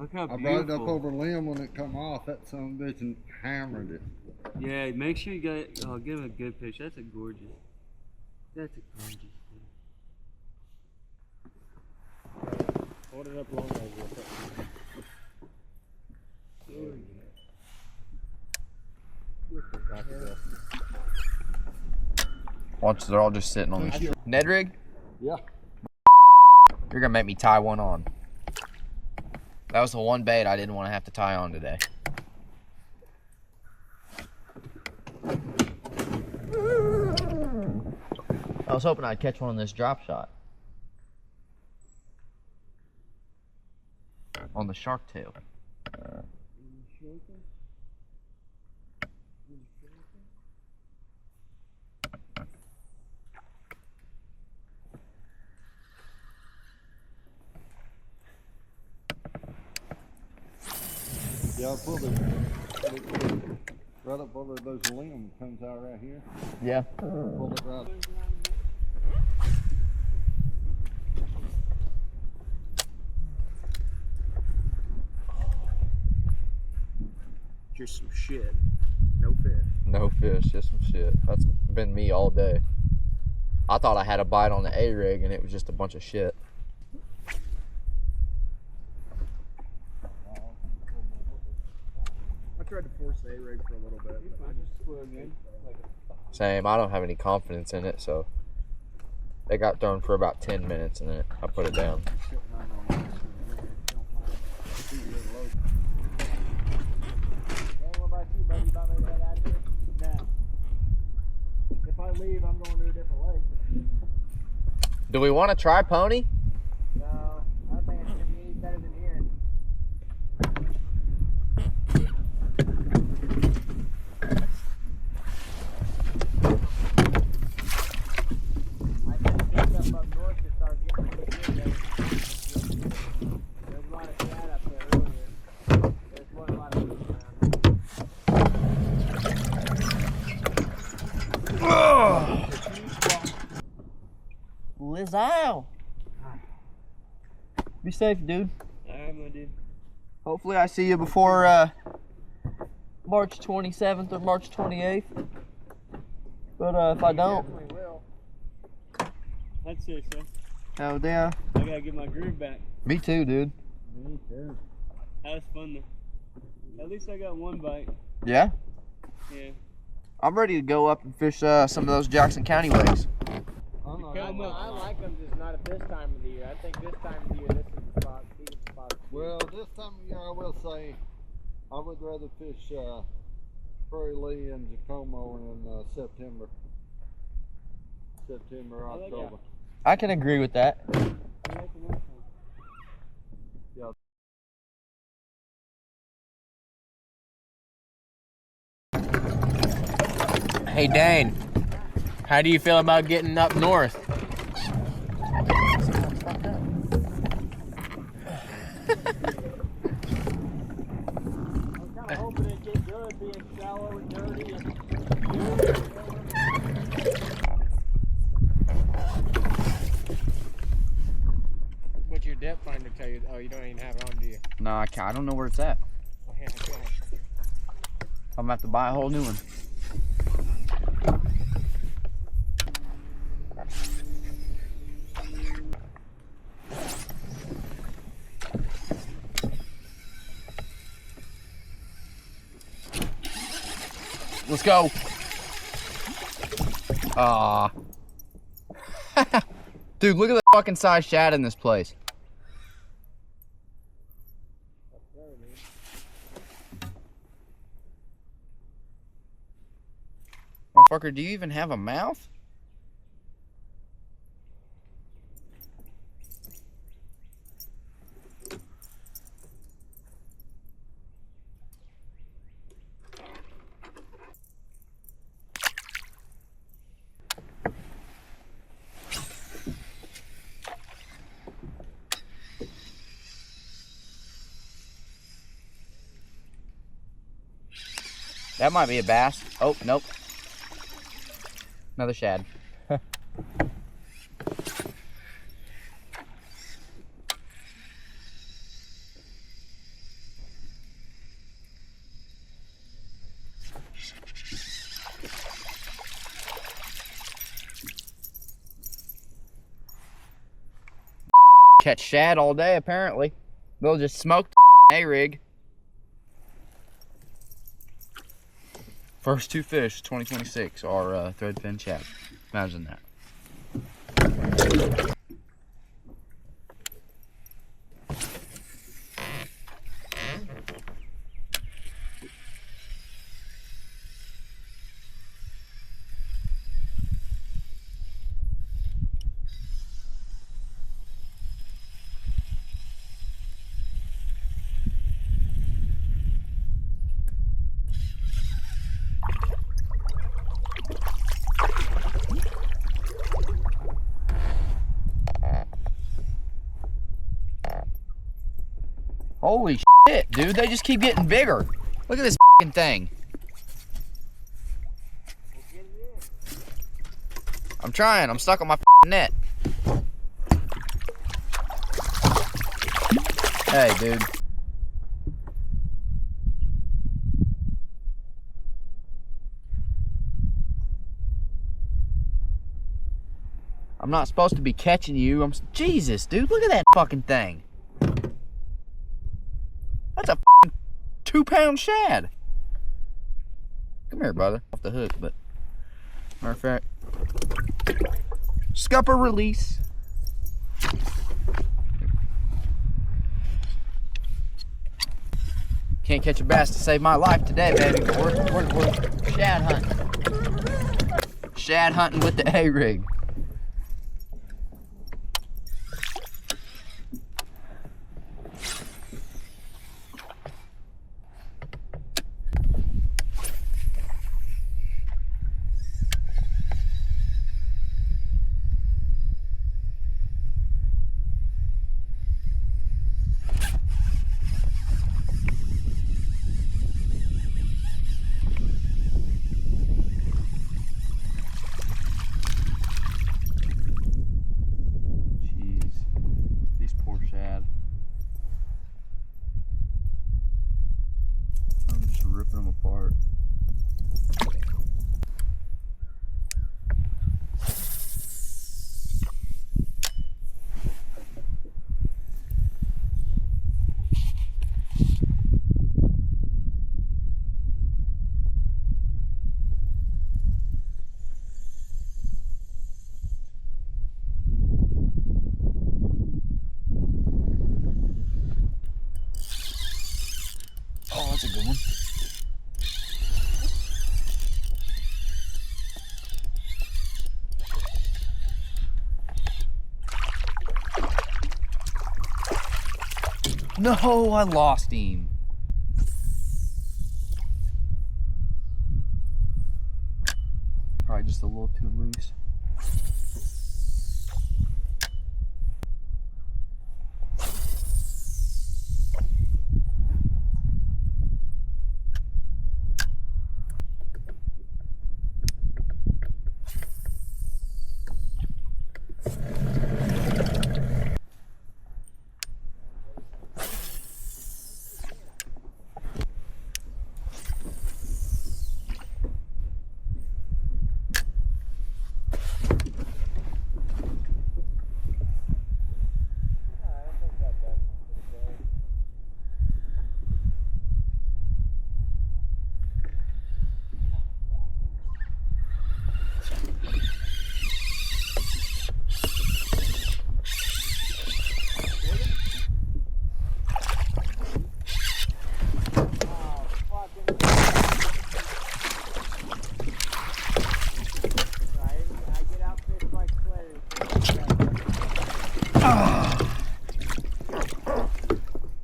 Look how I beautiful. brought it up over a limb when it come off. That son of a bitch and hammered it. Yeah, make sure you get. Oh, give him a good picture. That's a gorgeous. That's a gorgeous thing. Hold it up long way. Watch, they're all just sitting on the Ned rig? Yeah. You're gonna make me tie one on. That was the one bait I didn't want to have to tie on today. I was hoping I'd catch one on this drop shot. On the shark tail. Yeah, I pulled it right up over those limbs. Comes out right here. Yeah. Pull it right. Just some shit. No fish. No fish, just some shit. That's been me all day. I thought I had a bite on the A-rig and it was just a bunch of shit. I tried to force the A-rig for a little bit. But I just swim in. Same, I don't have any confidence in it, so it got thrown for about 10 minutes and then I put it down. If I leave, I'm going to a different lake. Do we want to try Pony? No, I don't think it's going to be any better than here. I just picked up north to start getting pretty good. There's a lot of cat up there earlier. There's one a lot of fish around. Lizzo. Be safe, dude. Alright, my dude. Hopefully I see you before March 27th or March 28th. But if I don't, Definitely will. I'd say so. oh damn. I gotta get my groove back. Me too, dude. Me too. That was fun though. At least I got one bite. Yeah? Yeah. I'm ready to go up and fish some of those Jackson County lakes. I like them, just not at this time of the year. I think this time of the year, this is the spot. These are the spots. Well, this time of year, I will say, I would rather fish Prairie Lee and Jacomo in September, October. I can agree with that. Hey Dane, how do you feel about getting up north? I'm kind of hoping it gets good, being shallow and dirty. What's your depth finder tell you? Oh, you don't even have it on, do you? No, I can't. I don't know where it's at. Oh, yeah, okay. I'm gonna have to buy a whole new one. Let's go. Aw. Dude, look at the fucking size shad in this place. Motherfucker, do you even have a mouth? That might be a bass. Oh, nope. Another shad. catch shad all day, apparently. They'll just smoke the A-rig. First 2 fish, 2026, are threadfin shad. Imagine that. Holy shit, dude, they just keep getting bigger. Look at this fucking thing. I'm trying, I'm stuck on my net. Hey, dude. I'm not supposed to be catching you. Jesus, dude, look at that fucking thing. That's a 2-pound shad. Come here, brother. Off the hook, but matter of fact, scupper release. Can't catch a bass to save my life today, baby. But we're shad hunting. Shad hunting with the A-rig. That's a good one. No, I lost him. Probably just a little too loose.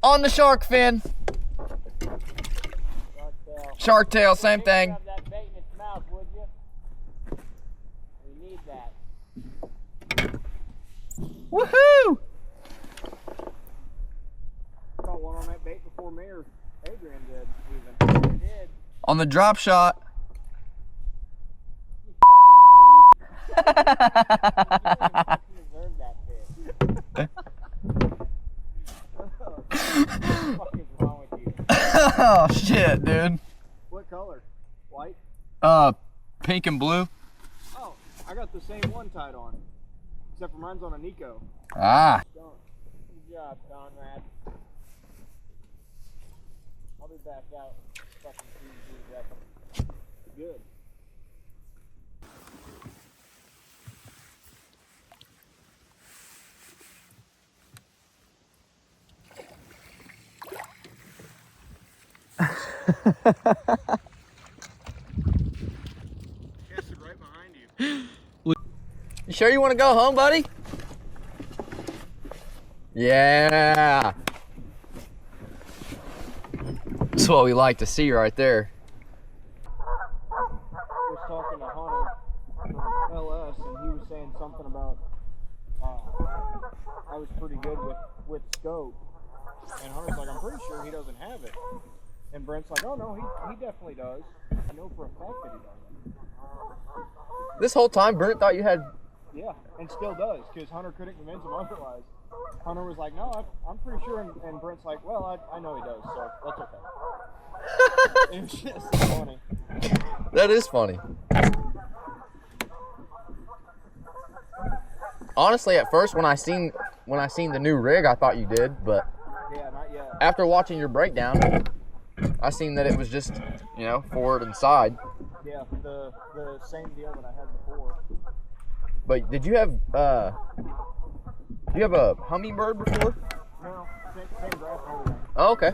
On the shark fin. Shark tail, same thing. Have that bait in its mouth, would you? We need that. Woohoo! Caught one on that bait before Mayor Adrian did, even. He did. On the drop shot. You fucking dweeb. You deserve that fish. What the fuck is wrong with you? Oh shit, dude. What color? White? Pink and blue. Oh, I got the same one tied on. Except for mine's on a Nico. Ah. Good job, Conrad. I'll be back out. Fucking see you. Good. Right behind you. You sure you want to go home, buddy? Yeah. That's what we like to see right there. I was talking to Hunter from LS, and he was saying something about I was pretty good with scope, and Hunter's like, I'm pretty sure he doesn't have it, and Brent's like, oh no, he definitely does. I know for a fact that he doesn't. This whole time, Brent thought you had. Yeah, and still does, because Hunter couldn't convince him otherwise. Hunter was like, no, I'm pretty sure, and Brent's like, well, I know he does, so that's okay. It was just funny. That is funny. Honestly, at first when I seen the new rig, I thought you did, but Yeah, not yet. after watching your breakdown, I seen that it was just, forward and side. Yeah, the same deal that I had before. But did you have a hummingbird before? No, same graph and everything. Oh, okay.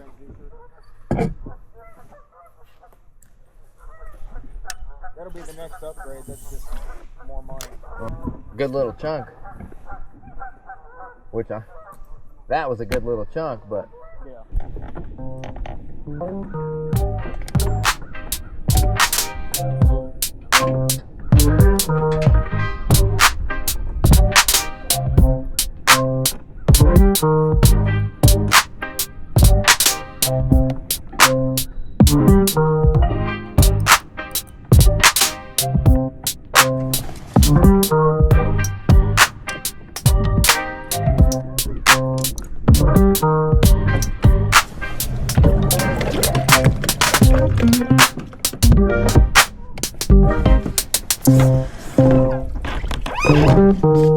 That'll be the next upgrade. That's just more money. Good little chunk. That was a good little chunk, but Yeah. Thank you.